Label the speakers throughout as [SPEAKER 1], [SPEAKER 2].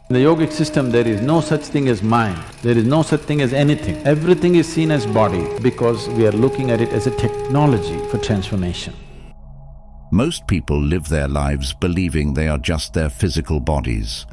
[SPEAKER 1] In the yogic system, there is no such thing as mind, there is no such thing as anything. Everything is seen as body because we are looking at it as a technology for transformation.
[SPEAKER 2] Most people live their lives believing they are just their physical bodies.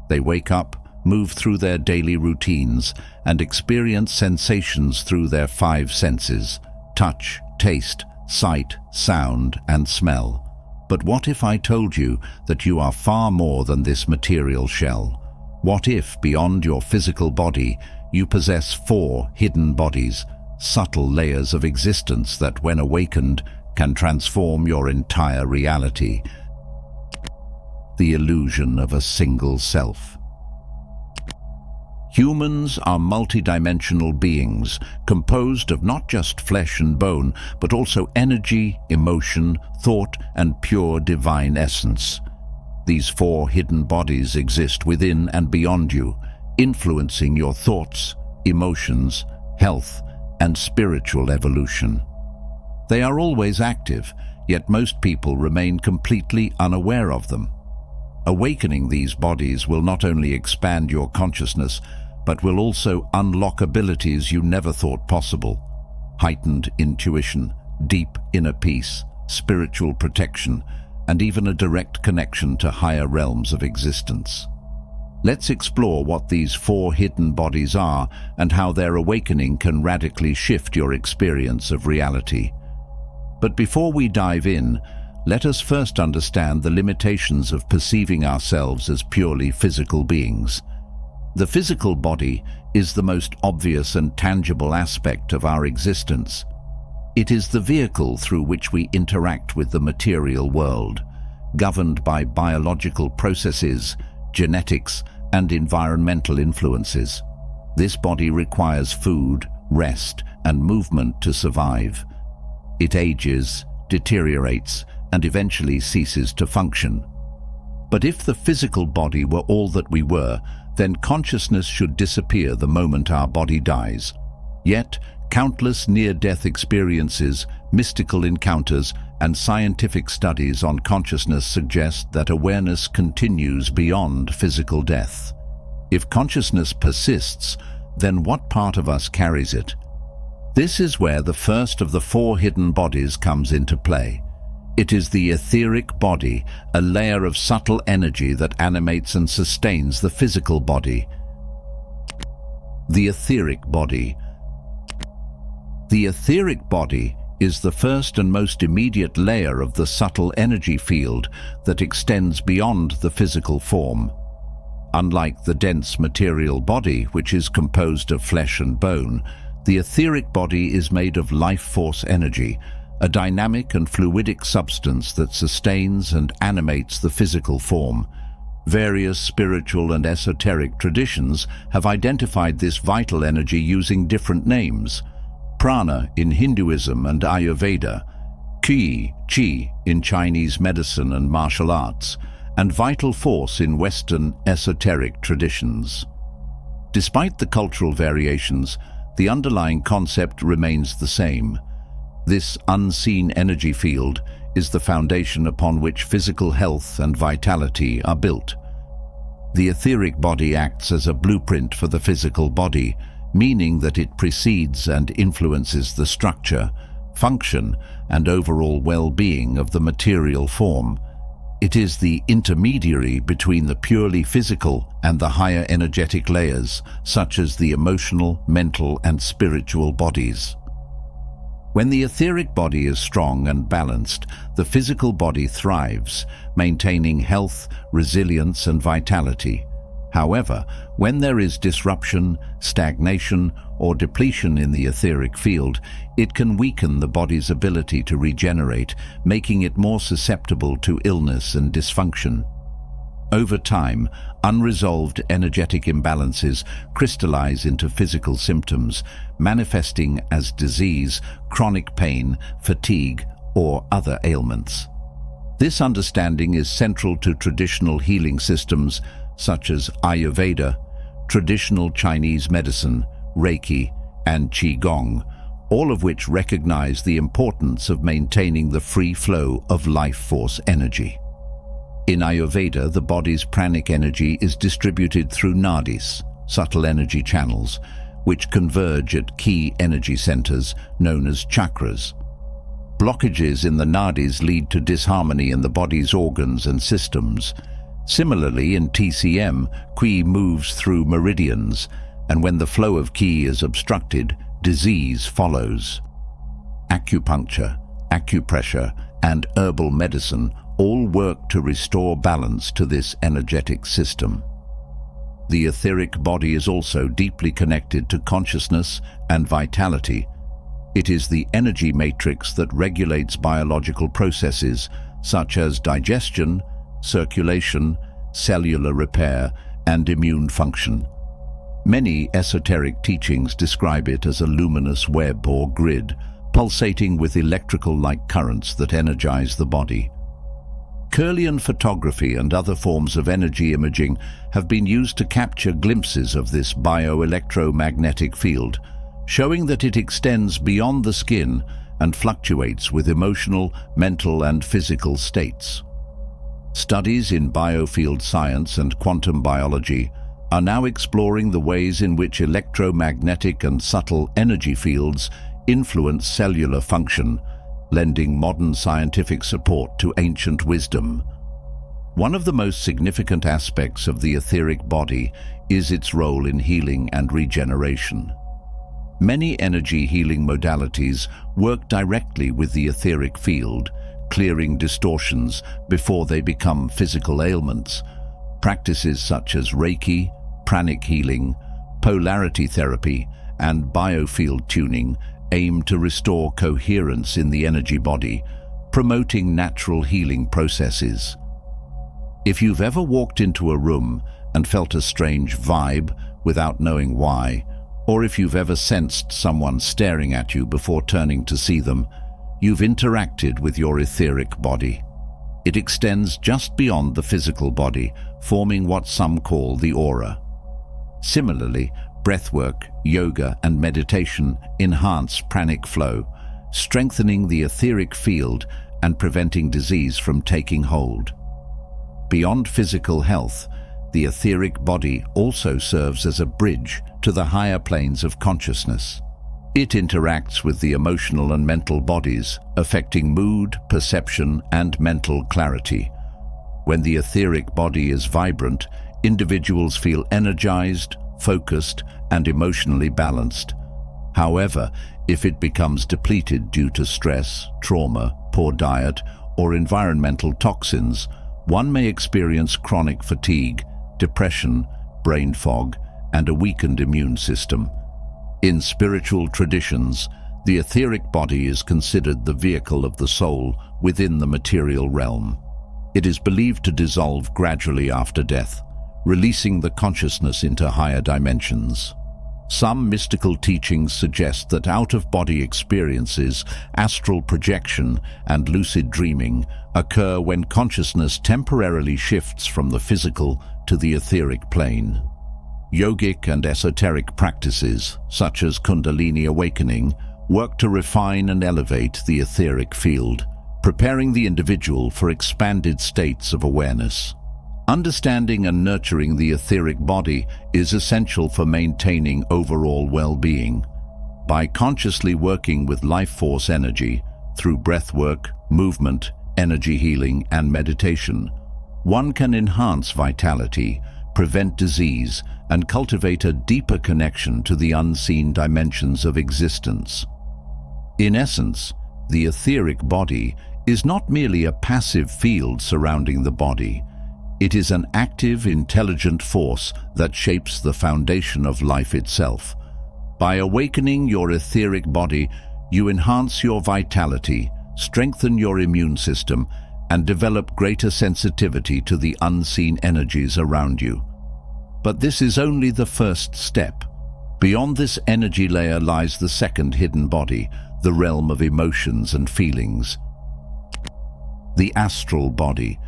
[SPEAKER 2] They wake up, move through their daily routines, and experience sensations through their five senses: touch, taste, sight, sound, and smell. But what if I told you that you are far more than this material shell? What if, beyond your physical body, you possess four hidden bodies, subtle layers of existence that, when awakened, can transform your entire reality? The illusion of a single self. Humans are multidimensional beings, composed of not just flesh and bone, but also energy, emotion, thought, and pure divine essence. These four hidden bodies exist within and beyond you, influencing your thoughts, emotions, health, and spiritual evolution. They are always active, yet most people remain completely unaware of them. Awakening these bodies will not only expand your consciousness, but will also unlock abilities you never thought possible: heightened intuition, deep inner peace, spiritual protection, and even a direct connection to higher realms of existence. Let's explore what these four hidden bodies are and how their awakening can radically shift your experience of reality. But before we dive in, let us first understand the limitations of perceiving ourselves as purely physical beings. The physical body is the most obvious and tangible aspect of our existence. It is the vehicle through which we interact with the material world, governed by biological processes, genetics, and environmental influences. This body requires food, rest, and movement to survive. It ages, deteriorates, and eventually ceases to function. But if the physical body were all that we were, then consciousness should disappear the moment our body dies. Yet, countless near-death experiences, mystical encounters, and scientific studies on consciousness suggest that awareness continues beyond physical death. If consciousness persists, then what part of us carries it? This is where the first of the four hidden bodies comes into play. It is the etheric body, a layer of subtle energy that animates and sustains the physical body. The etheric body. The etheric body is the first and most immediate layer of the subtle energy field that extends beyond the physical form. Unlike the dense material body, which is composed of flesh and bone, the etheric body is made of life force energy, a dynamic and fluidic substance that sustains and animates the physical form. Various spiritual and esoteric traditions have identified this vital energy using different names: prana in Hinduism and Ayurveda, qi in Chinese medicine and martial arts, and vital force in Western esoteric traditions. Despite the cultural variations, the underlying concept remains the same. This unseen energy field is the foundation upon which physical health and vitality are built. The etheric body acts as a blueprint for the physical body, meaning that it precedes and influences the structure, function, and overall well-being of the material form. It is the intermediary between the purely physical and the higher energetic layers, such as the emotional, mental, and spiritual bodies. When the etheric body is strong and balanced, the physical body thrives, maintaining health, resilience, and vitality. However, when there is disruption, stagnation, or depletion in the etheric field, it can weaken the body's ability to regenerate, making it more susceptible to illness and dysfunction. Over time, unresolved energetic imbalances crystallize into physical symptoms, manifesting as disease, chronic pain, fatigue, or other ailments. This understanding is central to traditional healing systems such as Ayurveda, traditional Chinese medicine, Reiki, and Qigong, all of which recognize the importance of maintaining the free flow of life force energy. In Ayurveda, the body's pranic energy is distributed through nadis, subtle energy channels, which converge at key energy centers known as chakras. Blockages in the nadis lead to disharmony in the body's organs and systems. Similarly, in TCM, qi moves through meridians, and when the flow of qi is obstructed, disease follows. Acupuncture, acupressure, and herbal medicine all work to restore balance to this energetic system. The etheric body is also deeply connected to consciousness and vitality. It is the energy matrix that regulates biological processes such as digestion, circulation, cellular repair, and immune function. Many esoteric teachings describe it as a luminous web or grid, pulsating with electrical-like currents that energize the body. Kirlian photography and other forms of energy imaging have been used to capture glimpses of this bioelectromagnetic field, showing that it extends beyond the skin and fluctuates with emotional, mental, and physical states. Studies in biofield science and quantum biology are now exploring the ways in which electromagnetic and subtle energy fields influence cellular function, lending modern scientific support to ancient wisdom. One of the most significant aspects of the etheric body is its role in healing and regeneration. Many energy healing modalities work directly with the etheric field, clearing distortions before they become physical ailments. Practices such as Reiki, pranic healing, polarity therapy, and biofield tuning aim to restore coherence in the energy body, promoting natural healing processes. If you've ever walked into a room and felt a strange vibe without knowing why, or if you've ever sensed someone staring at you before turning to see them, you've interacted with your etheric body. It extends just beyond the physical body, forming what some call the aura. Similarly, breathwork, yoga, and meditation enhance pranic flow, strengthening the etheric field and preventing disease from taking hold. Beyond physical health, the etheric body also serves as a bridge to the higher planes of consciousness. It interacts with the emotional and mental bodies, affecting mood, perception, and mental clarity. When the etheric body is vibrant, individuals feel energized, focused, and emotionally balanced. However, if it becomes depleted due to stress, trauma, poor diet, or environmental toxins, one may experience chronic fatigue, depression, brain fog, and a weakened immune system. In spiritual traditions, the etheric body is considered the vehicle of the soul within the material realm. It is believed to dissolve gradually after death, releasing the consciousness into higher dimensions. Some mystical teachings suggest that out-of-body experiences, astral projection, and lucid dreaming occur when consciousness temporarily shifts from the physical to the etheric plane. Yogic and esoteric practices, such as Kundalini awakening, work to refine and elevate the etheric field, preparing the individual for expanded states of awareness. Understanding and nurturing the etheric body is essential for maintaining overall well-being. By consciously working with life force energy through breathwork, movement, energy healing, and meditation, one can enhance vitality, prevent disease, and cultivate a deeper connection to the unseen dimensions of existence. In essence, the etheric body is not merely a passive field surrounding the body. It is an active, intelligent force that shapes the foundation of life itself. By awakening your etheric body, you enhance your vitality, strengthen your immune system, and develop greater sensitivity to the unseen energies around you. But this is only the first step. Beyond this energy layer lies the second hidden body, the realm of emotions and feelings. The astral body.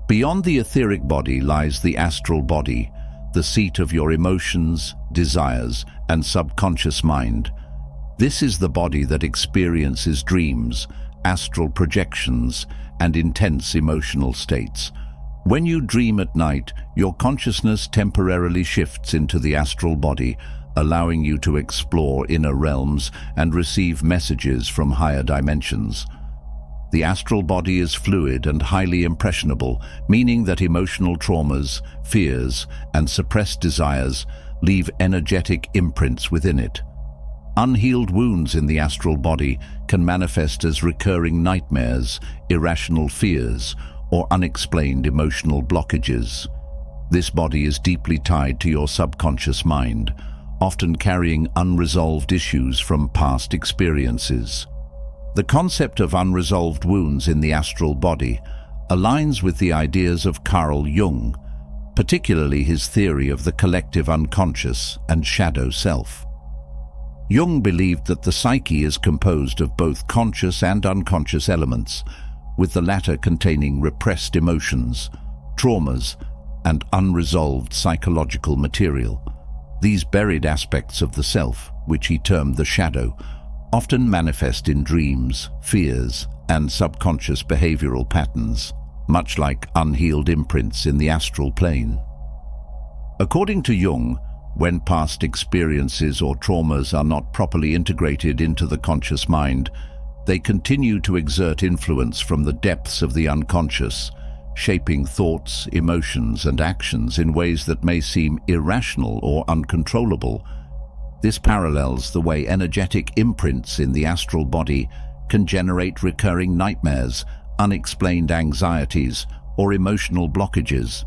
[SPEAKER 2] Beyond the etheric body lies the astral body, the seat of your emotions, desires, and subconscious mind. This is the body that experiences dreams, astral projections, and intense emotional states. When you dream at night, your consciousness temporarily shifts into the astral body, allowing you to explore inner realms and receive messages from higher dimensions. The astral body is fluid and highly impressionable, meaning that emotional traumas, fears, and suppressed desires leave energetic imprints within it. Unhealed wounds in the astral body can manifest as recurring nightmares, irrational fears, or unexplained emotional blockages. This body is deeply tied to your subconscious mind, often carrying unresolved issues from past experiences. The concept of unresolved wounds in the astral body aligns with the ideas of Carl Jung, particularly his theory of the collective unconscious and shadow self. Jung believed that the psyche is composed of both conscious and unconscious elements, with the latter containing repressed emotions, traumas, and unresolved psychological material. These buried aspects of the self, which he termed the shadow, often manifest in dreams, fears, and subconscious behavioral patterns, much like unhealed imprints in the astral plane. According to Jung, when past experiences or traumas are not properly integrated into the conscious mind, they continue to exert influence from the depths of the unconscious, shaping thoughts, emotions, and actions in ways that may seem irrational or uncontrollable. This parallels the way energetic imprints in the astral body can generate recurring nightmares, unexplained anxieties, or emotional blockages.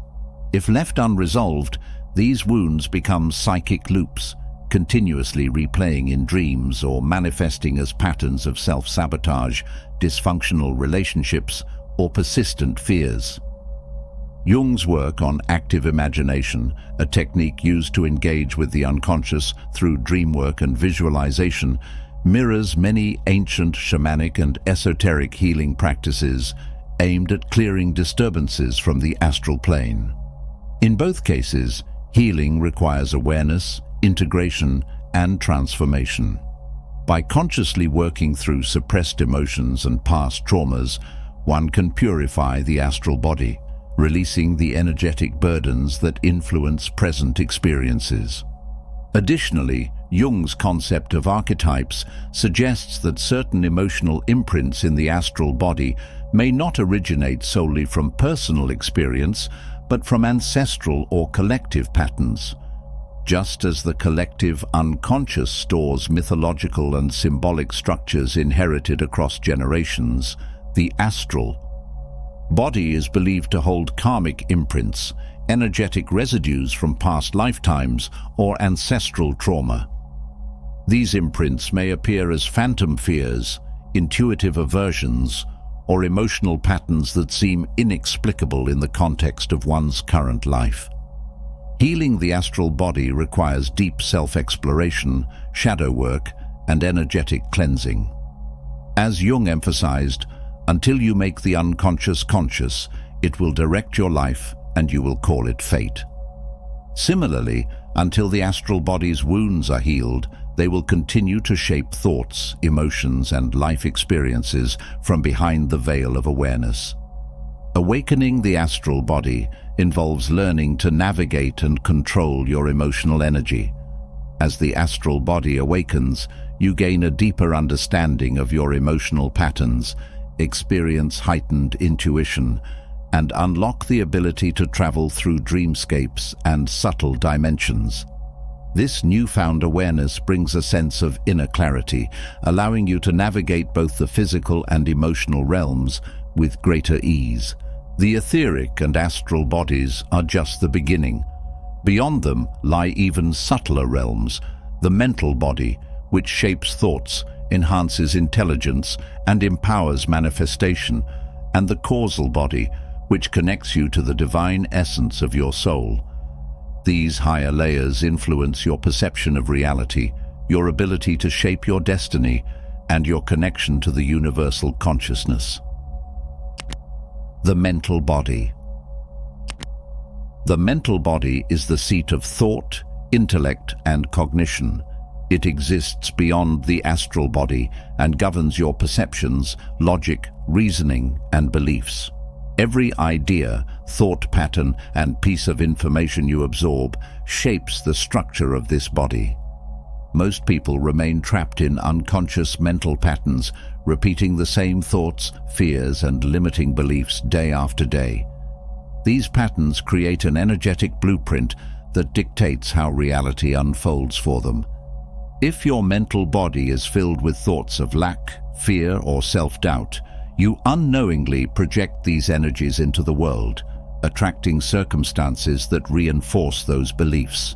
[SPEAKER 2] If left unresolved, these wounds become psychic loops, continuously replaying in dreams or manifesting as patterns of self-sabotage, dysfunctional relationships, or persistent fears. Jung's work on active imagination, a technique used to engage with the unconscious through dream work and visualization, mirrors many ancient shamanic and esoteric healing practices aimed at clearing disturbances from the astral plane. In both cases, healing requires awareness, integration, and transformation. By consciously working through suppressed emotions and past traumas, one can purify the astral body, releasing the energetic burdens that influence present experiences. Additionally, Jung's concept of archetypes suggests that certain emotional imprints in the astral body may not originate solely from personal experience, but from ancestral or collective patterns. Just as the collective unconscious stores mythological and symbolic structures inherited across generations, the astral body is believed to hold karmic imprints, energetic residues from past lifetimes, or ancestral trauma. These imprints may appear as phantom fears, intuitive aversions, or emotional patterns that seem inexplicable in the context of one's current life. Healing the astral body requires deep self-exploration, shadow work, and energetic cleansing. As Jung emphasized, until you make the unconscious conscious, it will direct your life and you will call it fate. Similarly, until the astral body's wounds are healed, they will continue to shape thoughts, emotions, and life experiences from behind the veil of awareness. Awakening the astral body involves learning to navigate and control your emotional energy. As the astral body awakens, you gain a deeper understanding of your emotional patterns, experience heightened intuition, and unlock the ability to travel through dreamscapes and subtle dimensions. This newfound awareness brings a sense of inner clarity, allowing you to navigate both the physical and emotional realms with greater ease. The etheric and astral bodies are just the beginning. Beyond them lie even subtler realms, the mental body, which shapes thoughts, enhances intelligence, and empowers manifestation, and the causal body, which connects you to the divine essence of your soul. These higher layers influence your perception of reality, your ability to shape your destiny, and your connection to the universal consciousness. The mental body. The mental body is the seat of thought, intellect, and cognition. It exists beyond the astral body and governs your perceptions, logic, reasoning, and beliefs. Every idea, thought pattern, and piece of information you absorb shapes the structure of this body. Most people remain trapped in unconscious mental patterns, repeating the same thoughts, fears, and limiting beliefs day after day. These patterns create an energetic blueprint that dictates how reality unfolds for them. If your mental body is filled with thoughts of lack, fear, or self-doubt, you unknowingly project these energies into the world, attracting circumstances that reinforce those beliefs.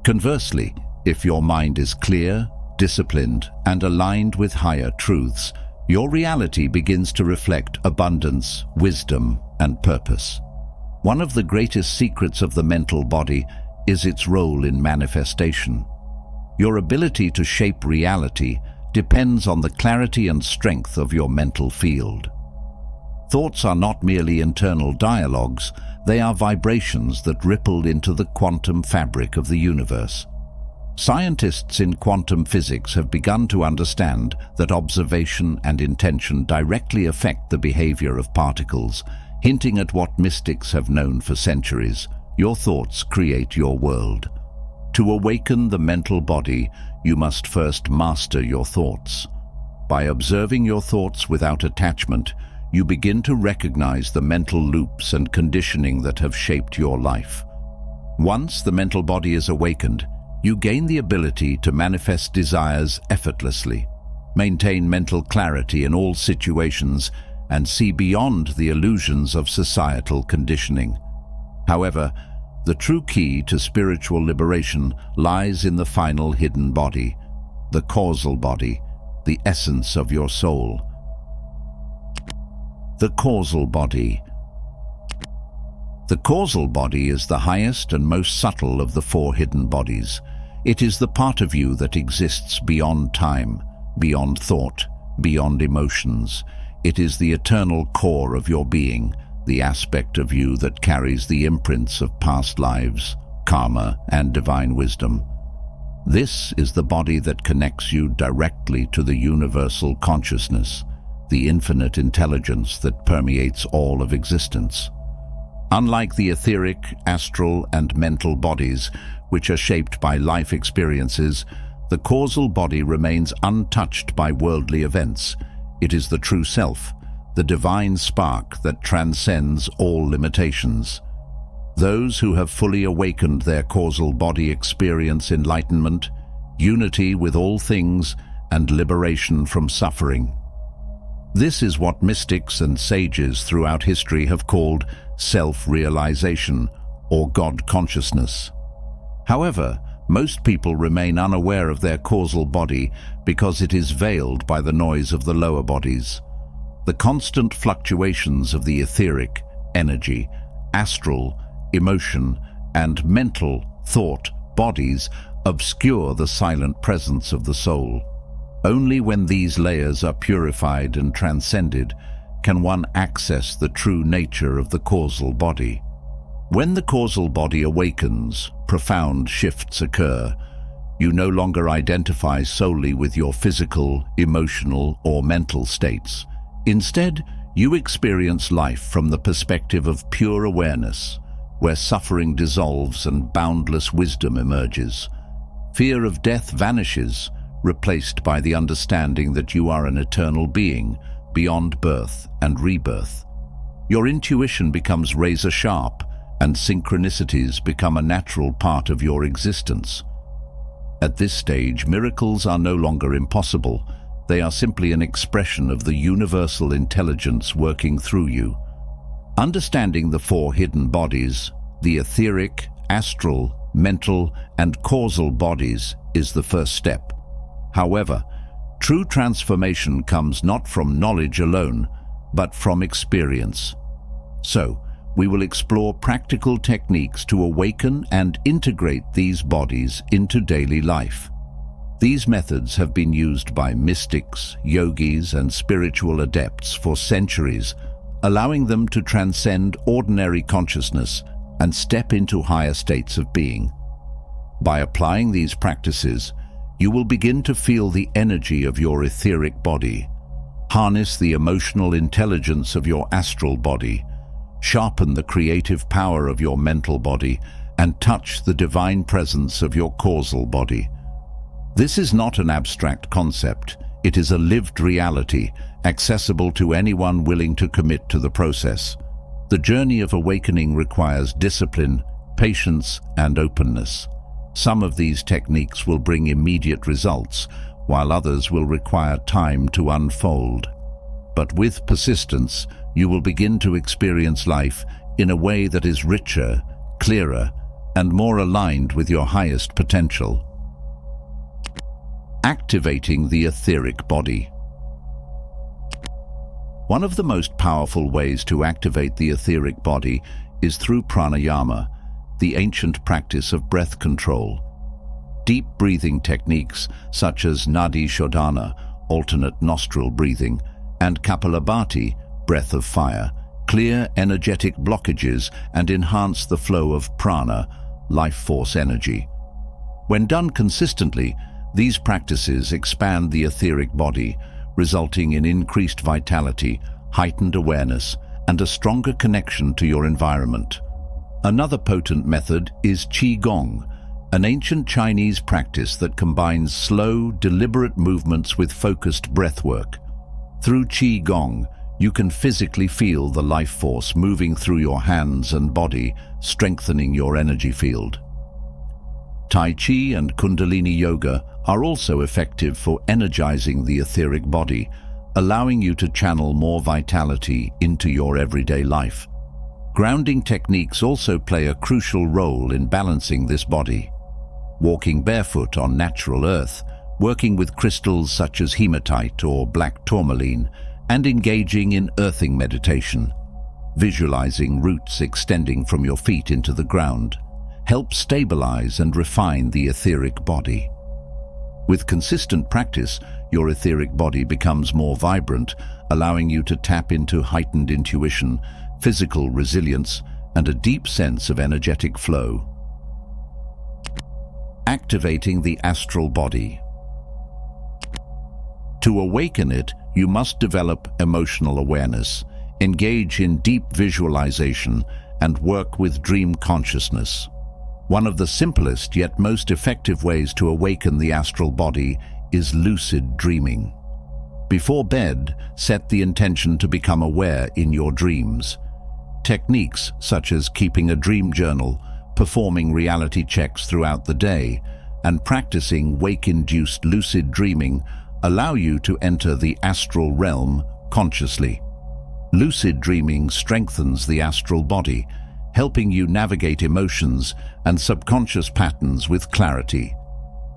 [SPEAKER 2] Conversely, if your mind is clear, disciplined, and aligned with higher truths, your reality begins to reflect abundance, wisdom, and purpose. One of the greatest secrets of the mental body is its role in manifestation. Your ability to shape reality depends on the clarity and strength of your mental field. Thoughts are not merely internal dialogues, they are vibrations that ripple into the quantum fabric of the universe. Scientists in quantum physics have begun to understand that observation and intention directly affect the behavior of particles, hinting at what mystics have known for centuries: your thoughts create your world. To awaken the mental body, you must first master your thoughts. By observing your thoughts without attachment, you begin to recognize the mental loops and conditioning that have shaped your life. Once the mental body is awakened, you gain the ability to manifest desires effortlessly, maintain mental clarity in all situations, and see beyond the illusions of societal conditioning. However, the true key to spiritual liberation lies in the final hidden body, the causal body, the essence of your soul. The causal body. The causal body is the highest and most subtle of the four hidden bodies. It is the part of you that exists beyond time, beyond thought, beyond emotions. It is the eternal core of your being, the aspect of you that carries the imprints of past lives, karma, and divine wisdom. This is the body that connects you directly to the universal consciousness, the infinite intelligence that permeates all of existence. Unlike the etheric, astral, and mental bodies, which are shaped by life experiences, the causal body remains untouched by worldly events. It is the true self, the divine spark that transcends all limitations. Those who have fully awakened their causal body experience enlightenment, unity with all things, and liberation from suffering. This is what mystics and sages throughout history have called self-realization or God consciousness. However, most people remain unaware of their causal body because it is veiled by the noise of the lower bodies. The constant fluctuations of the etheric, energy, astral, emotion, and mental, thought, bodies obscure the silent presence of the soul. Only when these layers are purified and transcended can one access the true nature of the causal body. When the causal body awakens, profound shifts occur. You no longer identify solely with your physical, emotional, or mental states. Instead, you experience life from the perspective of pure awareness, where suffering dissolves and boundless wisdom emerges. Fear of death vanishes, replaced by the understanding that you are an eternal being, beyond birth and rebirth. Your intuition becomes razor-sharp, and synchronicities become a natural part of your existence. At this stage, miracles are no longer impossible. They are simply an expression of the universal intelligence working through you. Understanding the four hidden bodies, the etheric, astral, mental, and causal bodies, is the first step. However, true transformation comes not from knowledge alone, but from experience. So, we will explore practical techniques to awaken and integrate these bodies into daily life. These methods have been used by mystics, yogis, and spiritual adepts for centuries, allowing them to transcend ordinary consciousness and step into higher states of being. By applying these practices, you will begin to feel the energy of your etheric body, harness the emotional intelligence of your astral body, sharpen the creative power of your mental body, and touch the divine presence of your causal body. This is not an abstract concept. It is a lived reality, accessible to anyone willing to commit to the process. The journey of awakening requires discipline, patience, and openness. Some of these techniques will bring immediate results, while others will require time to unfold. But with persistence, you will begin to experience life in a way that is richer, clearer, and more aligned with your highest potential. Activating the etheric body. One of the most powerful ways to activate the etheric body is through pranayama, the ancient practice of breath control. Deep breathing techniques such as nadi shodhana, alternate nostril breathing, and kapalabhati, breath of fire, clear energetic blockages and enhance the flow of prana, life force energy. When done consistently, these practices expand the etheric body, resulting in increased vitality, heightened awareness, and a stronger connection to your environment. Another potent method is Qigong, an ancient Chinese practice that combines slow, deliberate movements with focused breathwork. Through Qigong, you can physically feel the life force moving through your hands and body, strengthening your energy field. Tai Chi and Kundalini Yoga are also effective for energizing the etheric body, allowing you to channel more vitality into your everyday life. Grounding techniques also play a crucial role in balancing this body. Walking barefoot on natural earth, working with crystals such as hematite or black tourmaline, and engaging in earthing meditation, visualizing roots extending from your feet into the ground, help stabilize and refine the etheric body. With consistent practice, your etheric body becomes more vibrant, allowing you to tap into heightened intuition, physical resilience, and a deep sense of energetic flow. Activating the astral body. To awaken it, you must develop emotional awareness, engage in deep visualization, and work with dream consciousness. One of the simplest yet most effective ways to awaken the astral body is lucid dreaming. Before bed, set the intention to become aware in your dreams. Techniques such as keeping a dream journal, performing reality checks throughout the day, and practicing wake-induced lucid dreaming allow you to enter the astral realm consciously. Lucid dreaming strengthens the astral body, helping you navigate emotions and subconscious patterns with clarity.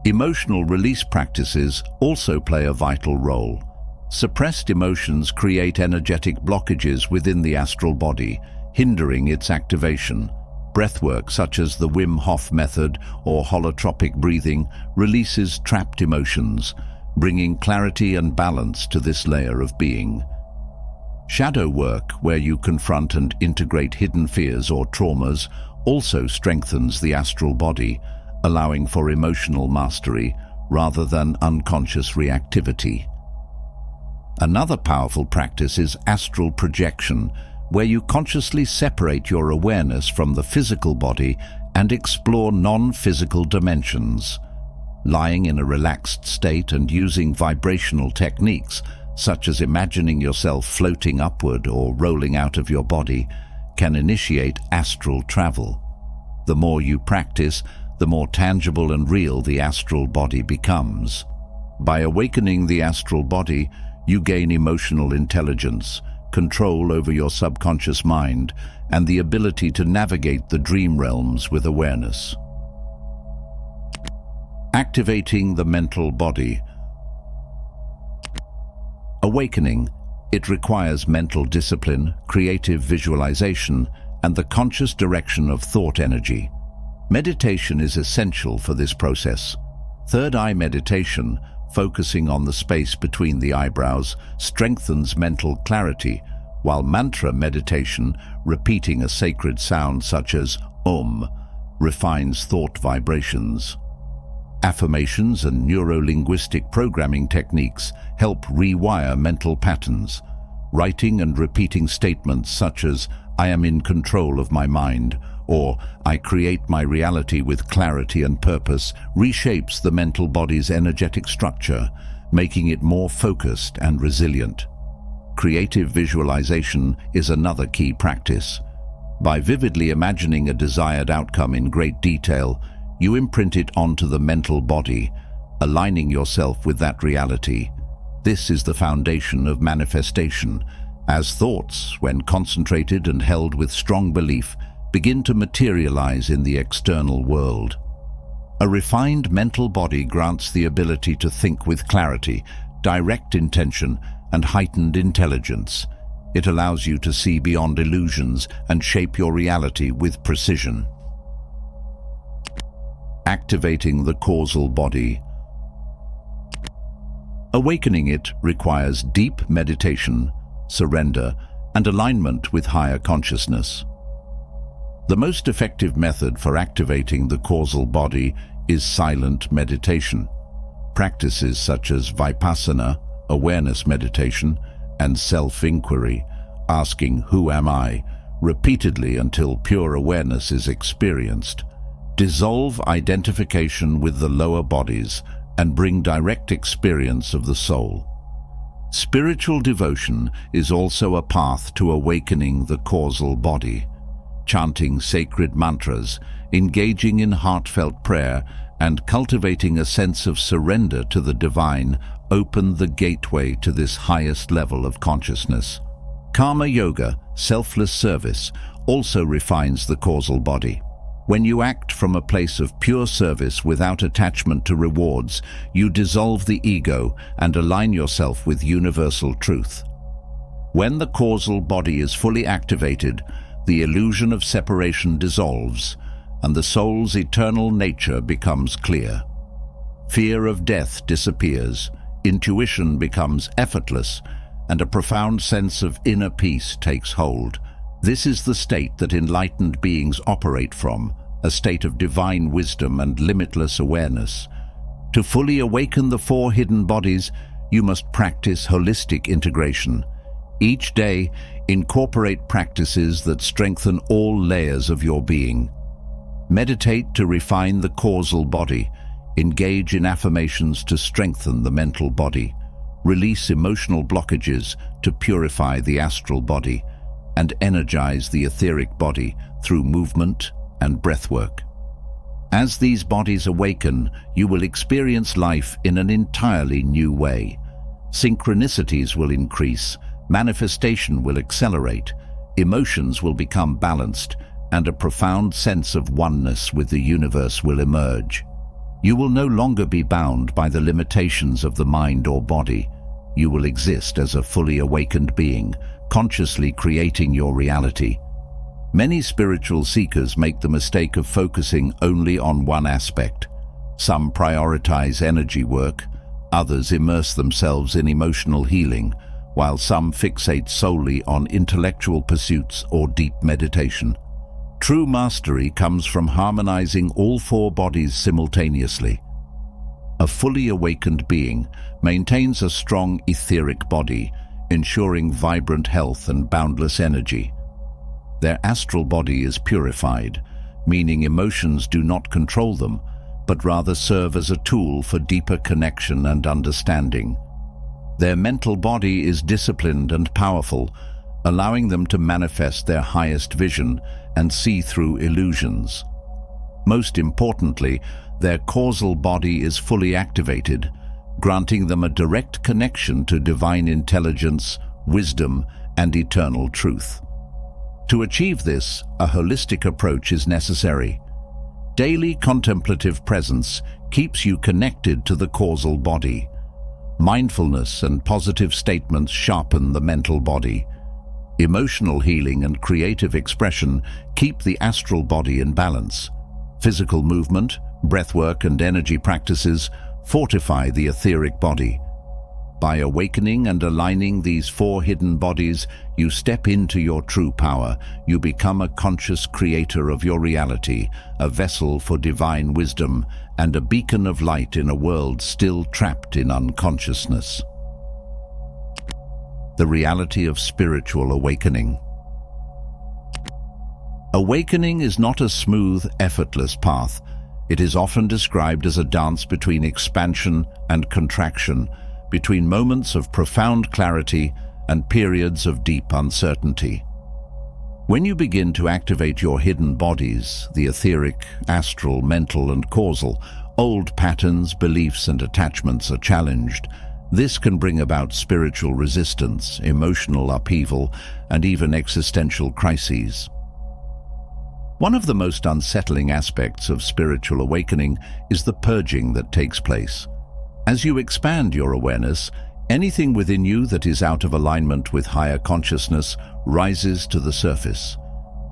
[SPEAKER 2] Emotional release practices also play a vital role. Suppressed emotions create energetic blockages within the astral body, hindering its activation. Breathwork such as the Wim Hof method or holotropic breathing releases trapped emotions, bringing clarity and balance to this layer of being. Shadow work, where you confront and integrate hidden fears or traumas, also strengthens the astral body, allowing for emotional mastery rather than unconscious reactivity. Another powerful practice is astral projection, where you consciously separate your awareness from the physical body and explore non-physical dimensions. Lying in a relaxed state and using vibrational techniques, such as imagining yourself floating upward or rolling out of your body, can initiate astral travel. The more you practice, the more tangible and real the astral body becomes. By awakening the astral body, you gain emotional intelligence, control over your subconscious mind, and the ability to navigate the dream realms with awareness. Activating the mental body. Awakening, it requires mental discipline, creative visualization, and the conscious direction of thought energy. Meditation is essential for this process. Third eye meditation, focusing on the space between the eyebrows, strengthens mental clarity, while mantra meditation, repeating a sacred sound such as Om, refines thought vibrations. Affirmations and neuro-linguistic programming techniques help rewire mental patterns. Writing and repeating statements such as, "I am in control of my mind," or "I create my reality with clarity and purpose," reshapes the mental body's energetic structure, making it more focused and resilient. Creative visualization is another key practice. By vividly imagining a desired outcome in great detail, you imprint it onto the mental body, aligning yourself with that reality. This is the foundation of manifestation, as thoughts, when concentrated and held with strong belief, begin to materialize in the external world. A refined mental body grants the ability to think with clarity, direct intention, and heightened intelligence. It allows you to see beyond illusions and shape your reality with precision. Activating the causal body. Awakening it requires deep meditation, surrender, and alignment with higher consciousness. The most effective method for activating the causal body is silent meditation. Practices such as vipassana, awareness meditation, and self-inquiry, asking "Who am I?" repeatedly until pure awareness is experienced, dissolve identification with the lower bodies and bring direct experience of the soul. Spiritual devotion is also a path to awakening the causal body. Chanting sacred mantras, engaging in heartfelt prayer, and cultivating a sense of surrender to the divine open the gateway to this highest level of consciousness. Karma yoga, selfless service, also refines the causal body. When you act from a place of pure service without attachment to rewards, you dissolve the ego and align yourself with universal truth. When the causal body is fully activated, the illusion of separation dissolves, and the soul's eternal nature becomes clear. Fear of death disappears, intuition becomes effortless, and a profound sense of inner peace takes hold. This is the state that enlightened beings operate from, a state of divine wisdom and limitless awareness. To fully awaken the four hidden bodies, you must practice holistic integration. Each day, incorporate practices that strengthen all layers of your being. Meditate to refine the causal body. Engage in affirmations to strengthen the mental body. Release emotional blockages to purify the astral body, and energize the etheric body through movement and breathwork. As these bodies awaken, you will experience life in an entirely new way. Synchronicities will increase, manifestation will accelerate, emotions will become balanced, and a profound sense of oneness with the universe will emerge. You will no longer be bound by the limitations of the mind or body. You will exist as a fully awakened being, consciously creating your reality. Many spiritual seekers make the mistake of focusing only on one aspect. Some prioritize energy work, others immerse themselves in emotional healing, while some fixate solely on intellectual pursuits or deep meditation. True mastery comes from harmonizing all four bodies simultaneously. A fully awakened being maintains a strong etheric body, ensuring vibrant health and boundless energy. Their astral body is purified, meaning emotions do not control them, but rather serve as a tool for deeper connection and understanding. Their mental body is disciplined and powerful, allowing them to manifest their highest vision and see through illusions. Most importantly, their causal body is fully activated, granting them a direct connection to divine intelligence, wisdom, and eternal truth. To achieve this, a holistic approach is necessary. Daily contemplative presence keeps you connected to the causal body. Mindfulness and positive statements sharpen the mental body. Emotional healing and creative expression keep the astral body in balance. Physical movement, breathwork, and energy practices fortify the etheric body. By awakening and aligning these four hidden bodies, you step into your true power. You become a conscious creator of your reality, a vessel for divine wisdom, and a beacon of light in a world still trapped in unconsciousness. The reality of spiritual awakening. Awakening is not a smooth, effortless path. It is often described as a dance between expansion and contraction, between moments of profound clarity and periods of deep uncertainty. When you begin to activate your hidden bodies, the etheric, astral, mental, and causal, old patterns, beliefs, and attachments are challenged. This can bring about spiritual resistance, emotional upheaval, and even existential crises. One of the most unsettling aspects of spiritual awakening is the purging that takes place. As you expand your awareness, anything within you that is out of alignment with higher consciousness rises to the surface.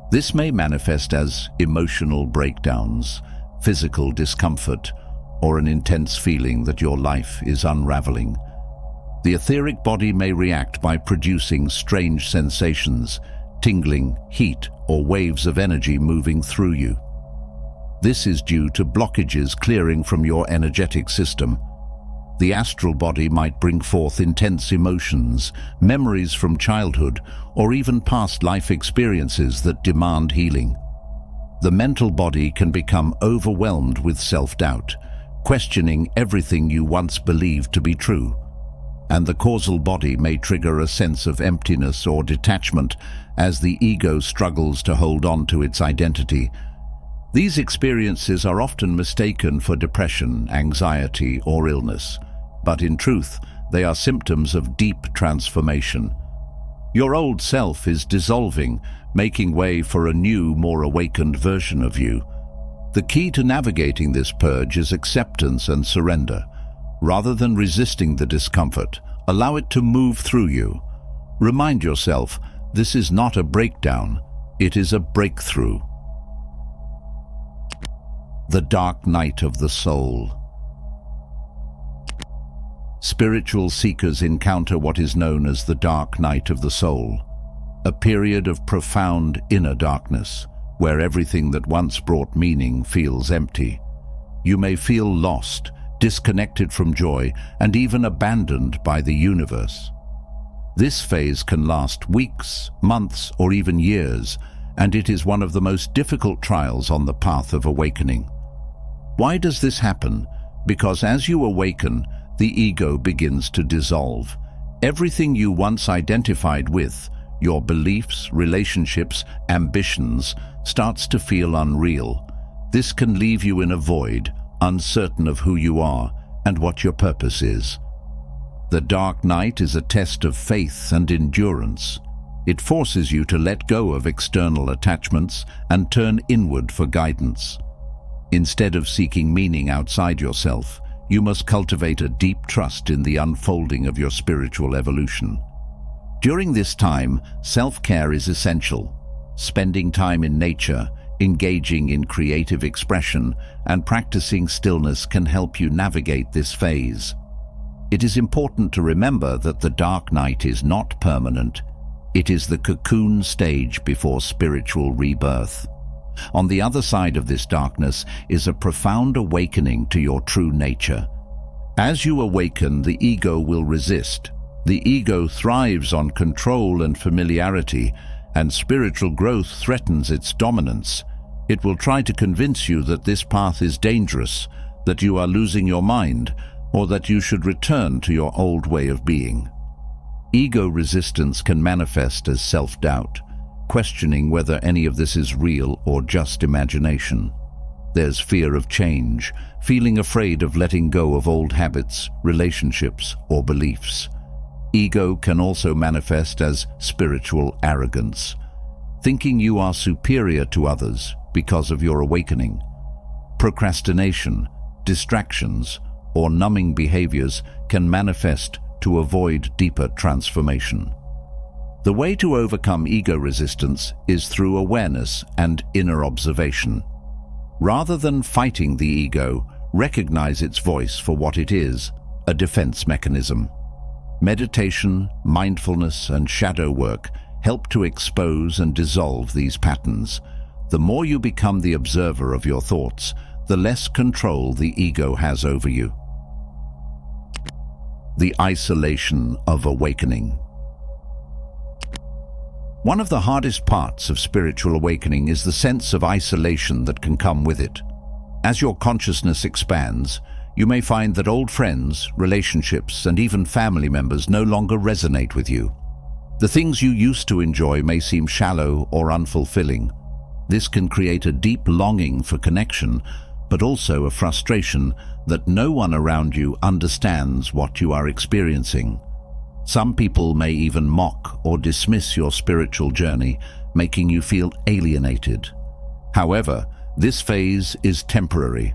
[SPEAKER 2] This may manifest as emotional breakdowns, physical discomfort, or an intense feeling that your life is unraveling. The etheric body may react by producing strange sensations, tingling, heat, or waves of energy moving through you. This is due to blockages clearing from your energetic system. The astral body might bring forth intense emotions, memories from childhood, or even past life experiences that demand healing. The mental body can become overwhelmed with self-doubt, questioning everything you once believed to be true. And the causal body may trigger a sense of emptiness or detachment as the ego struggles to hold on to its identity. These experiences are often mistaken for depression, anxiety, or illness. But in truth, they are symptoms of deep transformation. Your old self is dissolving, making way for a new, more awakened version of you. The key to navigating this purge is acceptance and surrender. Rather than resisting the discomfort, allow it to move through you. Remind yourself, this is not a breakdown, it is a breakthrough. The dark night of the soul. Spiritual seekers encounter what is known as the dark night of the soul, a period of profound inner darkness, where everything that once brought meaning feels empty. You may feel lost, disconnected from joy, and even abandoned by the universe. This phase can last weeks, months, or even years, and it is one of the most difficult trials on the path of awakening. Why does this happen? Because as you awaken, the ego begins to dissolve. Everything you once identified with, your beliefs, relationships, ambitions, starts to feel unreal. This can leave you in a void, uncertain of who you are and what your purpose is. The dark night is a test of faith and endurance. It forces you to let go of external attachments and turn inward for guidance. Instead of seeking meaning outside yourself, you must cultivate a deep trust in the unfolding of your spiritual evolution. During this time, self-care is essential. Spending time in nature, engaging in creative expression, and practicing stillness can help you navigate this phase. It is important to remember that the dark night is not permanent. It is the cocoon stage before spiritual rebirth. On the other side of this darkness is a profound awakening to your true nature. As you awaken, the ego will resist. The ego thrives on control and familiarity, and spiritual growth threatens its dominance. It will try to convince you that this path is dangerous, that you are losing your mind, or that you should return to your old way of being. Ego resistance can manifest as self-doubt, questioning whether any of this is real or just imagination. There's fear of change, feeling afraid of letting go of old habits, relationships, or beliefs. Ego can also manifest as spiritual arrogance, thinking you are superior to others because of your awakening. Procrastination, distractions, or numbing behaviors can manifest to avoid deeper transformation. The way to overcome ego resistance is through awareness and inner observation. Rather than fighting the ego, recognize its voice for what it is, a defense mechanism. Meditation, mindfulness, and shadow work help to expose and dissolve these patterns. The more you become the observer of your thoughts, the less control the ego has over you. The isolation of awakening. One of the hardest parts of spiritual awakening is the sense of isolation that can come with it. As your consciousness expands, you may find that old friends, relationships, and even family members no longer resonate with you. The things you used to enjoy may seem shallow or unfulfilling. This can create a deep longing for connection, but also a frustration that no one around you understands what you are experiencing. Some people may even mock or dismiss your spiritual journey, making you feel alienated. However, this phase is temporary.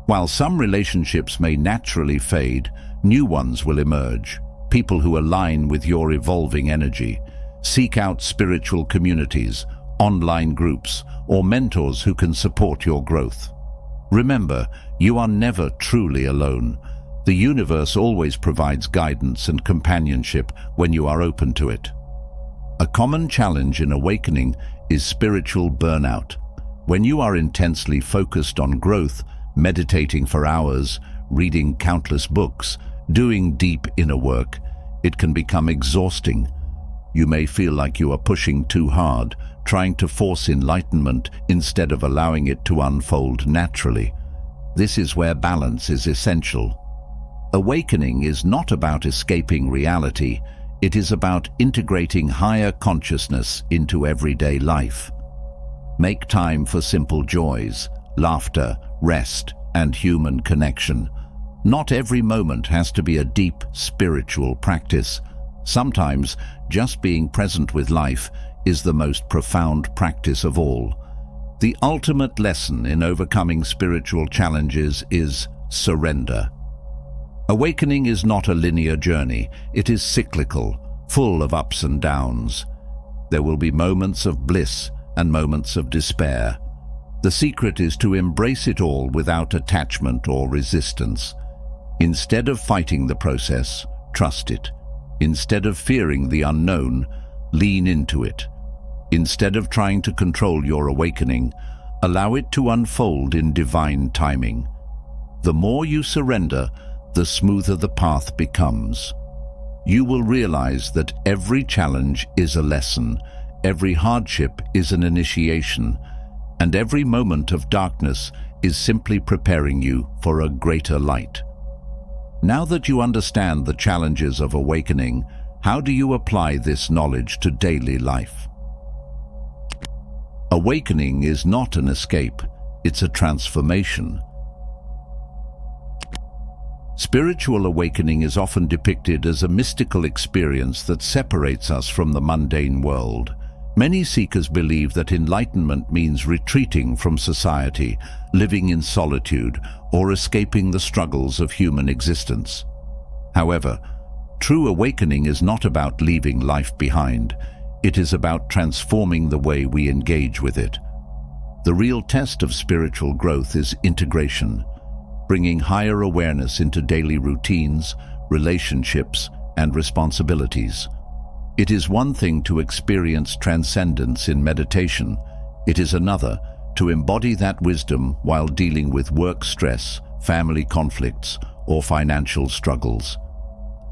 [SPEAKER 2] While some relationships may naturally fade, new ones will emerge. People who align with your evolving energy. Seek out spiritual communities, online groups, or mentors who can support your growth. Remember, you are never truly alone. The universe always provides guidance and companionship when you are open to it. A common challenge in awakening is spiritual burnout. When you are intensely focused on growth, meditating for hours, reading countless books, doing deep inner work, it can become exhausting. You may feel like you are pushing too hard, trying to force enlightenment instead of allowing it to unfold naturally. This is where balance is essential. Awakening is not about escaping reality. It is about integrating higher consciousness into everyday life. Make time for simple joys, laughter, rest, and human connection. Not every moment has to be a deep spiritual practice. Sometimes, just being present with life is the most profound practice of all. The ultimate lesson in overcoming spiritual challenges is surrender. Awakening is not a linear journey. It is cyclical, full of ups and downs. There will be moments of bliss and moments of despair. The secret is to embrace it all without attachment or resistance. Instead of fighting the process, trust it. Instead of fearing the unknown, lean into it. Instead of trying to control your awakening, allow it to unfold in divine timing. The more you surrender, the smoother the path becomes. You will realize that every challenge is a lesson, every hardship is an initiation, and every moment of darkness is simply preparing you for a greater light. Now that you understand the challenges of awakening, how do you apply this knowledge to daily life? Awakening is not an escape, it's a transformation. Spiritual awakening is often depicted as a mystical experience that separates us from the mundane world. Many seekers believe that enlightenment means retreating from society, living in solitude, or escaping the struggles of human existence. However, true awakening is not about leaving life behind. It is about transforming the way we engage with it. The real test of spiritual growth is integration, bringing higher awareness into daily routines, relationships, and responsibilities. It is one thing to experience transcendence in meditation. It is another to embody that wisdom while dealing with work stress, family conflicts, or financial struggles.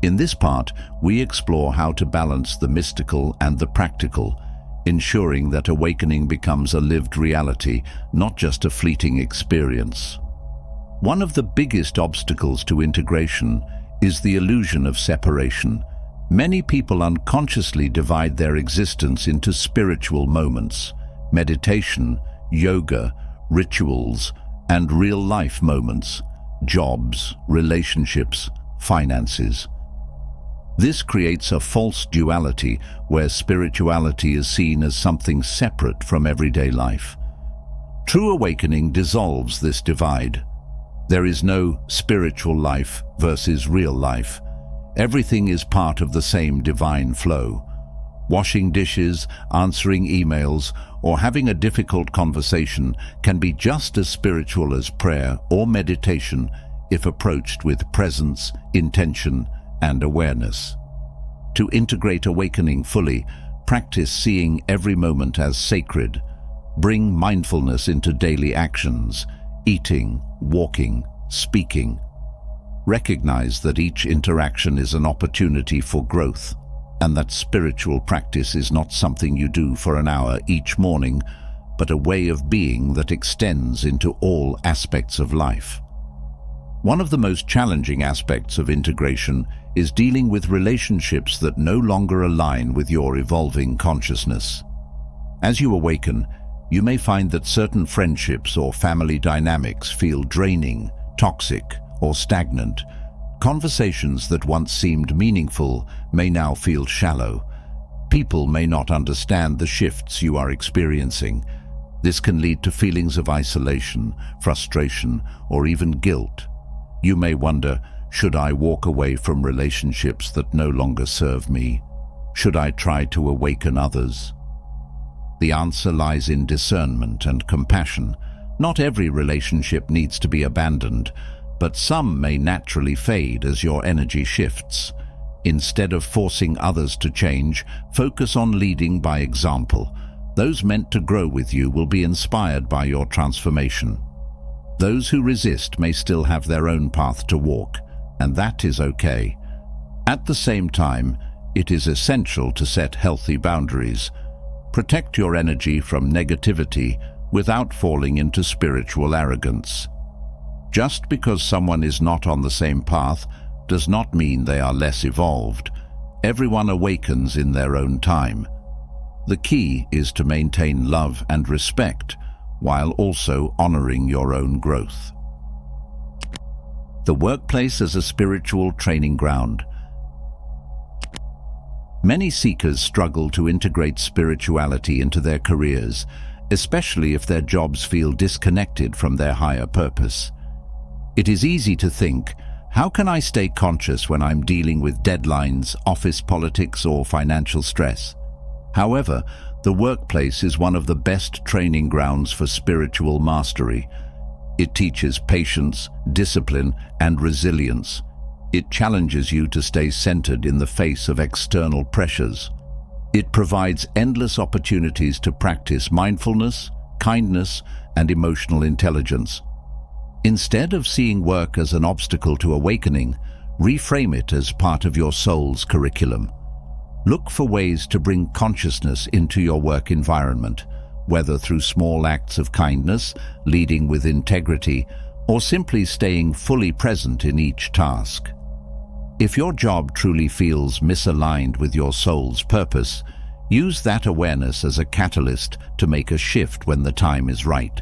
[SPEAKER 2] In this part, we explore how to balance the mystical and the practical, ensuring that awakening becomes a lived reality, not just a fleeting experience. One of the biggest obstacles to integration is the illusion of separation. Many people unconsciously divide their existence into spiritual moments, meditation, yoga, rituals, and real-life moments, jobs, relationships, finances. This creates a false duality where spirituality is seen as something separate from everyday life. True awakening dissolves this divide. There is no spiritual life versus real life. Everything is part of the same divine flow. Washing dishes, answering emails, or having a difficult conversation can be just as spiritual as prayer or meditation if approached with presence, intention, and awareness. To integrate awakening fully, practice seeing every moment as sacred. Bring mindfulness into daily actions, eating, walking, speaking. Recognize that each interaction is an opportunity for growth, and that spiritual practice is not something you do for an hour each morning, but a way of being that extends into all aspects of life. One of the most challenging aspects of integration is dealing with relationships that no longer align with your evolving consciousness. As you awaken, you may find that certain friendships or family dynamics feel draining, toxic, or stagnant. Conversations that once seemed meaningful may now feel shallow. People may not understand the shifts you are experiencing. This can lead to feelings of isolation, frustration, or even guilt. You may wonder, should I walk away from relationships that no longer serve me? Should I try to awaken others? The answer lies in discernment and compassion. Not every relationship needs to be abandoned, but some may naturally fade as your energy shifts. Instead of forcing others to change, focus on leading by example. Those meant to grow with you will be inspired by your transformation. Those who resist may still have their own path to walk, and that is okay. At the same time, it is essential to set healthy boundaries. Protect your energy from negativity without falling into spiritual arrogance. Just because someone is not on the same path does not mean they are less evolved. Everyone awakens in their own time. The key is to maintain love and respect while also honoring your own growth. The workplace as a spiritual training ground. Many seekers struggle to integrate spirituality into their careers, especially if their jobs feel disconnected from their higher purpose. It is easy to think, how can I stay conscious when I'm dealing with deadlines, office politics, or financial stress? However, the workplace is one of the best training grounds for spiritual mastery. It teaches patience, discipline, and resilience. It challenges you to stay centered in the face of external pressures. It provides endless opportunities to practice mindfulness, kindness, and emotional intelligence. Instead of seeing work as an obstacle to awakening, reframe it as part of your soul's curriculum. Look for ways to bring consciousness into your work environment, whether through small acts of kindness, leading with integrity, or simply staying fully present in each task. If your job truly feels misaligned with your soul's purpose, use that awareness as a catalyst to make a shift when the time is right.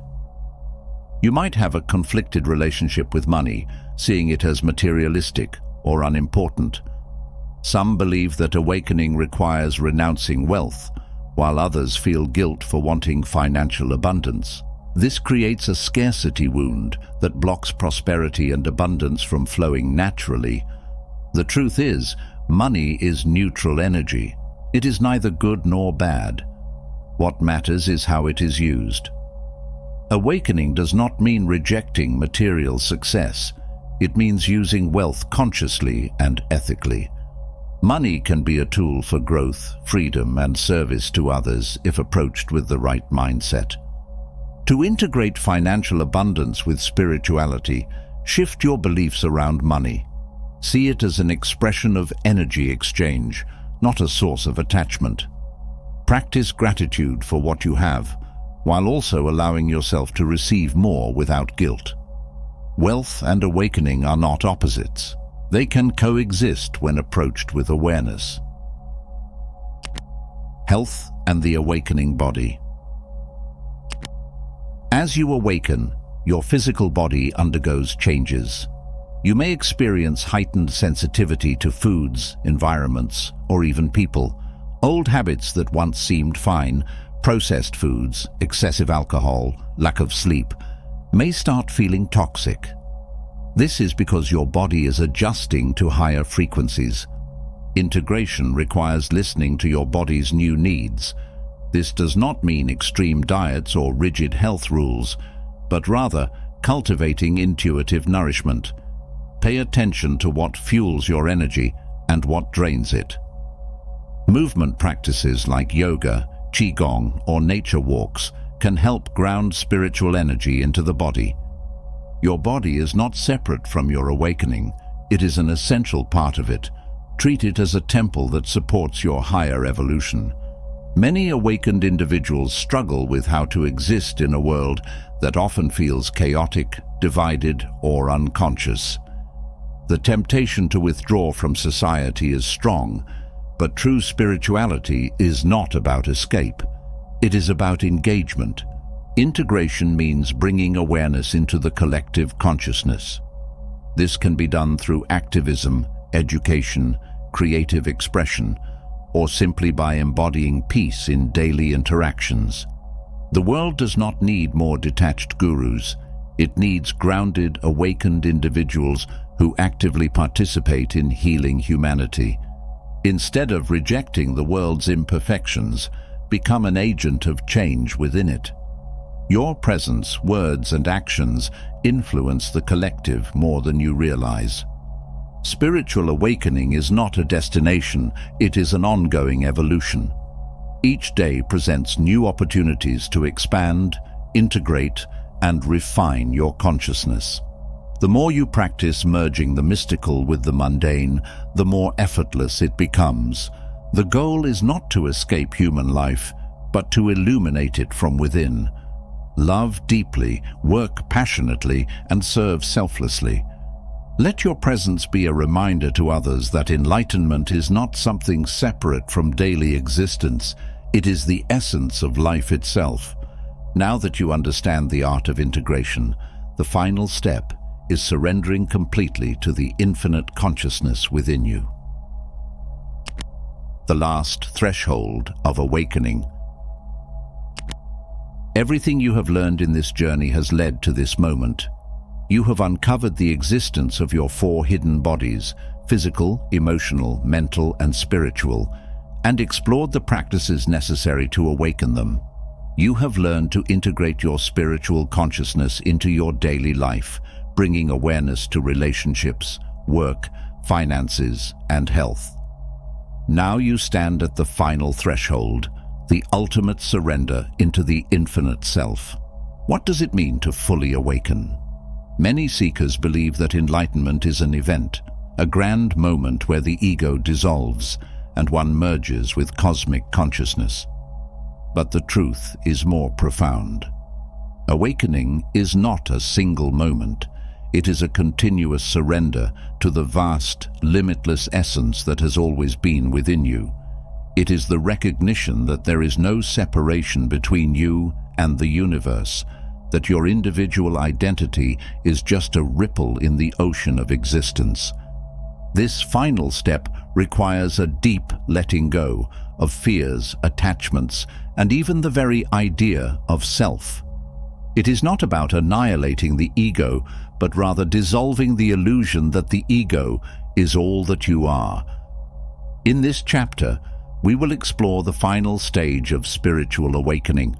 [SPEAKER 2] You might have a conflicted relationship with money, seeing it as materialistic or unimportant. Some believe that awakening requires renouncing wealth, while others feel guilt for wanting financial abundance. This creates a scarcity wound that blocks prosperity and abundance from flowing naturally. The truth is, money is neutral energy. It is neither good nor bad. What matters is how it is used. Awakening does not mean rejecting material success. It means using wealth consciously and ethically. Money can be a tool for growth, freedom, and service to others if approached with the right mindset. To integrate financial abundance with spirituality, shift your beliefs around money. See it as an expression of energy exchange, not a source of attachment. Practice gratitude for what you have, while also allowing yourself to receive more without guilt. Wealth and awakening are not opposites. They can coexist when approached with awareness. Health and the awakening body. As you awaken, your physical body undergoes changes. You may experience heightened sensitivity to foods, environments, or even people. Old habits that once seemed fine, processed foods, excessive alcohol, lack of sleep, may start feeling toxic. This is because your body is adjusting to higher frequencies. Integration requires listening to your body's new needs. This does not mean extreme diets or rigid health rules, but rather cultivating intuitive nourishment. Pay attention to what fuels your energy and what drains it. Movement practices like yoga, qigong, or nature walks can help ground spiritual energy into the body. Your body is not separate from your awakening. It is an essential part of it. Treat it as a temple that supports your higher evolution. Many awakened individuals struggle with how to exist in a world that often feels chaotic, divided, or unconscious. The temptation to withdraw from society is strong, but true spirituality is not about escape. It is about engagement. Integration means bringing awareness into the collective consciousness. This can be done through activism, education, creative expression, or simply by embodying peace in daily interactions. The world does not need more detached gurus. It needs grounded, awakened individuals who actively participate in healing humanity. Instead of rejecting the world's imperfections, become an agent of change within it. Your presence, words, and actions influence the collective more than you realize. Spiritual awakening is not a destination, it is an ongoing evolution. Each day presents new opportunities to expand, integrate, and refine your consciousness. The more you practice merging the mystical with the mundane, the more effortless it becomes. The goal is not to escape human life, but to illuminate it from within. Love deeply, work passionately, and serve selflessly. Let your presence be a reminder to others that enlightenment is not something separate from daily existence. It is the essence of life itself. Now that you understand the art of integration, the final step is surrendering completely to the infinite consciousness within you. The last threshold of awakening. Everything you have learned in this journey has led to this moment. You have uncovered the existence of your four hidden bodies, physical, emotional, mental, and spiritual, and explored the practices necessary to awaken them. You have learned to integrate your spiritual consciousness into your daily life, bringing awareness to relationships, work, finances, and health. Now you stand at the final threshold, the ultimate surrender into the infinite self. What does it mean to fully awaken? Many seekers believe that enlightenment is an event, a grand moment where the ego dissolves and one merges with cosmic consciousness. But the truth is more profound. Awakening is not a single moment. It is a continuous surrender to the vast, limitless essence that has always been within you. It is the recognition that there is no separation between you and the universe, that your individual identity is just a ripple in the ocean of existence. This final step requires a deep letting go of fears, attachments, and even the very idea of self. It is not about annihilating the ego, but rather dissolving the illusion that the ego is all that you are. In this chapter, we will explore the final stage of spiritual awakening,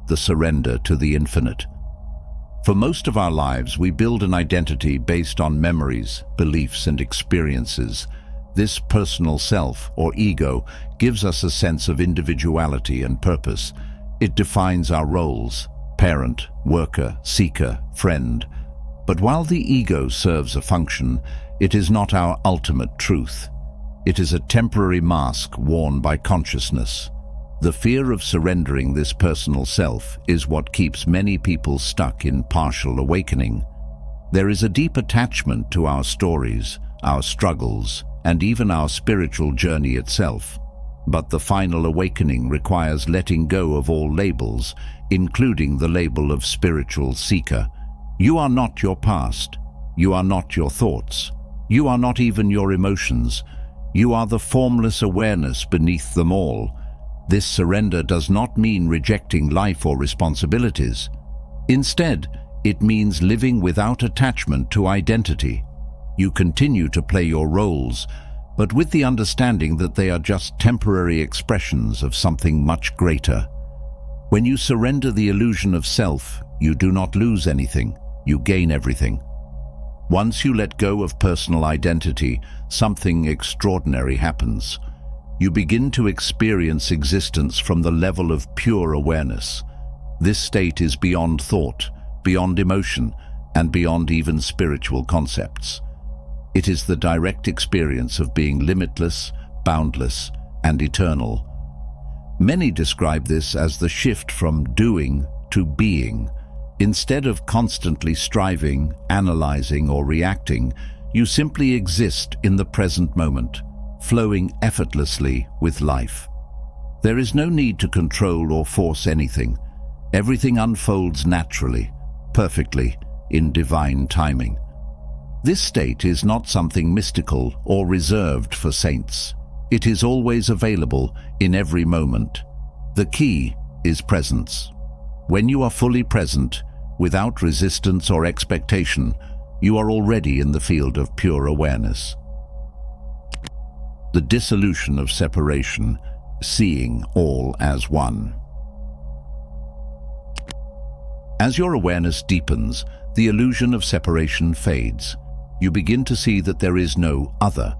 [SPEAKER 2] the surrender to the infinite. For most of our lives, we build an identity based on memories, beliefs, and experiences. This personal self, or ego, gives us a sense of individuality and purpose. It defines our roles: parent, worker, seeker, friend. But while the ego serves a function, it is not our ultimate truth. It is a temporary mask worn by consciousness. The fear of surrendering this personal self is what keeps many people stuck in partial awakening. There is a deep attachment to our stories, our struggles, and even our spiritual journey itself. But the final awakening requires letting go of all labels, including the label of spiritual seeker. You are not your past. You are not your thoughts. You are not even your emotions. You are the formless awareness beneath them all. This surrender does not mean rejecting life or responsibilities. Instead, it means living without attachment to identity. You continue to play your roles, but with the understanding that they are just temporary expressions of something much greater. When you surrender the illusion of self, you do not lose anything, you gain everything. Once you let go of personal identity, something extraordinary happens. You begin to experience existence from the level of pure awareness. This state is beyond thought, beyond emotion, and beyond even spiritual concepts. It is the direct experience of being limitless, boundless, and eternal. Many describe this as the shift from doing to being. Instead of constantly striving, analyzing, or reacting, you simply exist in the present moment, flowing effortlessly with life. There is no need to control or force anything. Everything unfolds naturally, perfectly, in divine timing. This state is not something mystical or reserved for saints. It is always available in every moment. The key is presence. When you are fully present, without resistance or expectation, you are already in the field of pure awareness. The dissolution of separation, seeing all as one. As your awareness deepens, the illusion of separation fades. You begin to see that there is no other.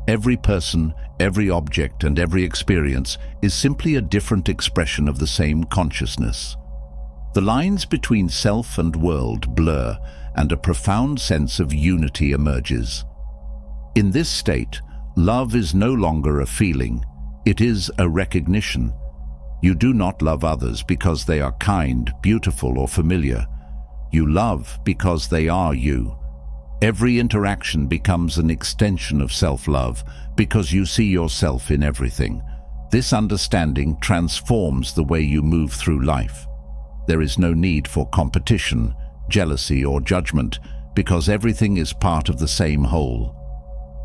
[SPEAKER 2] Every person, every object, and every experience is simply a different expression of the same consciousness. The lines between self and world blur, and a profound sense of unity emerges. In this state, love is no longer a feeling, it is a recognition. You do not love others because they are kind, beautiful, or familiar. You love because they are you. Every interaction becomes an extension of self-love because you see yourself in everything. This understanding transforms the way you move through life. There is no need for competition, jealousy, or judgment because everything is part of the same whole.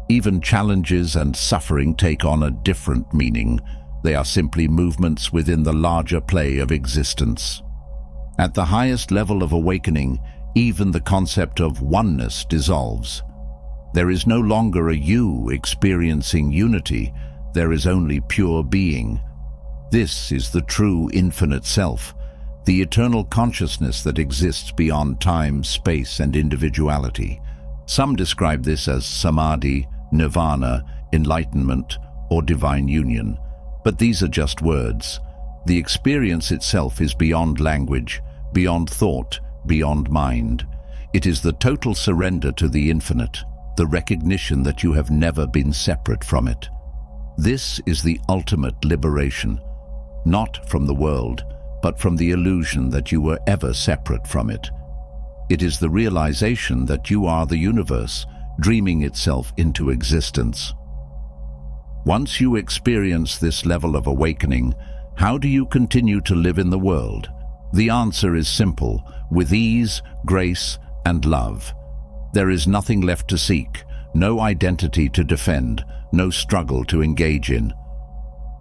[SPEAKER 2] Even challenges and suffering take on a different meaning. They are simply movements within the larger play of existence. At the highest level of awakening, even the concept of oneness dissolves. There is no longer a you experiencing unity, there is only pure being. This is the true infinite self, the eternal consciousness that exists beyond time, space, and individuality. Some describe this as samadhi, nirvana, enlightenment, or divine union. But these are just words. The experience itself is beyond language, beyond thought, beyond mind. It is the total surrender to the infinite, the recognition that you have never been separate from it. This is the ultimate liberation, not from the world, but from the illusion that you were ever separate from it. It is the realization that you are the universe, dreaming itself into existence. Once you experience this level of awakening, how do you continue to live in the world? The answer is simple: with ease, grace, and love. There is nothing left to seek, no identity to defend, no struggle to engage in.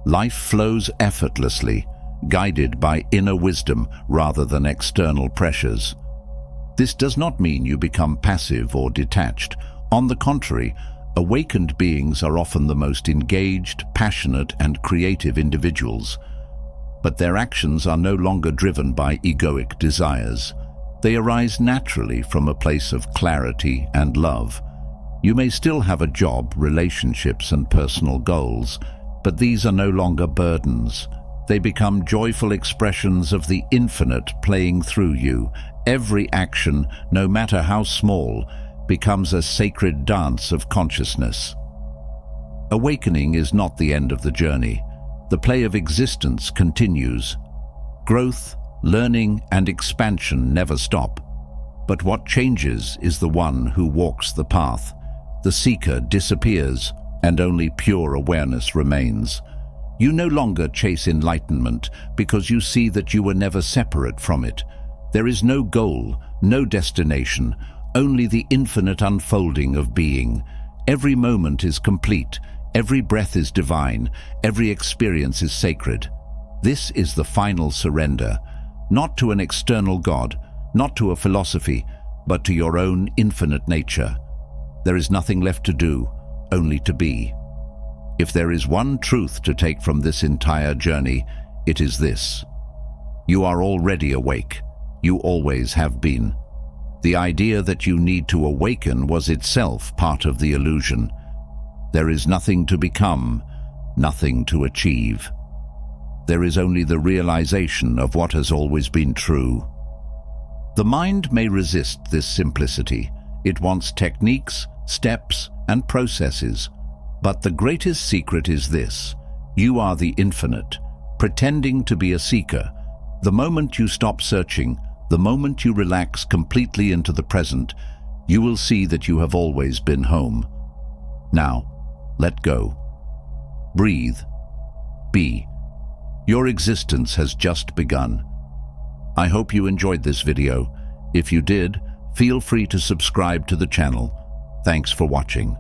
[SPEAKER 2] Life flows effortlessly, guided by inner wisdom rather than external pressures. This does not mean you become passive or detached. On the contrary, awakened beings are often the most engaged, passionate, and creative individuals. But their actions are no longer driven by egoic desires. They arise naturally from a place of clarity and love. You may still have a job, relationships, and personal goals, but these are no longer burdens. They become joyful expressions of the infinite playing through you. Every action, no matter how small, becomes a sacred dance of consciousness. Awakening is not the end of the journey. The play of existence continues. Growth, learning, and expansion never stop. But what changes is the one who walks the path. The seeker disappears, and only pure awareness remains. You no longer chase enlightenment because you see that you were never separate from it. There is no goal, no destination, only the infinite unfolding of being. Every moment is complete, every breath is divine, every experience is sacred. This is the final surrender, not to an external God, not to a philosophy, but to your own infinite nature. There is nothing left to do, only to be. If there is one truth to take from this entire journey, it is this: you are already awake. You always have been. The idea that you need to awaken was itself part of the illusion. There is nothing to become, nothing to achieve. There is only the realization of what has always been true. The mind may resist this simplicity. It wants techniques, steps, and processes. But the greatest secret is this: you are the infinite, pretending to be a seeker. The moment you stop searching, the moment you relax completely into the present, you will see that you have always been home. Now, let go. Breathe. Be. Your existence has just begun. I hope you enjoyed this video. If you did, feel free to subscribe to the channel. Thanks for watching.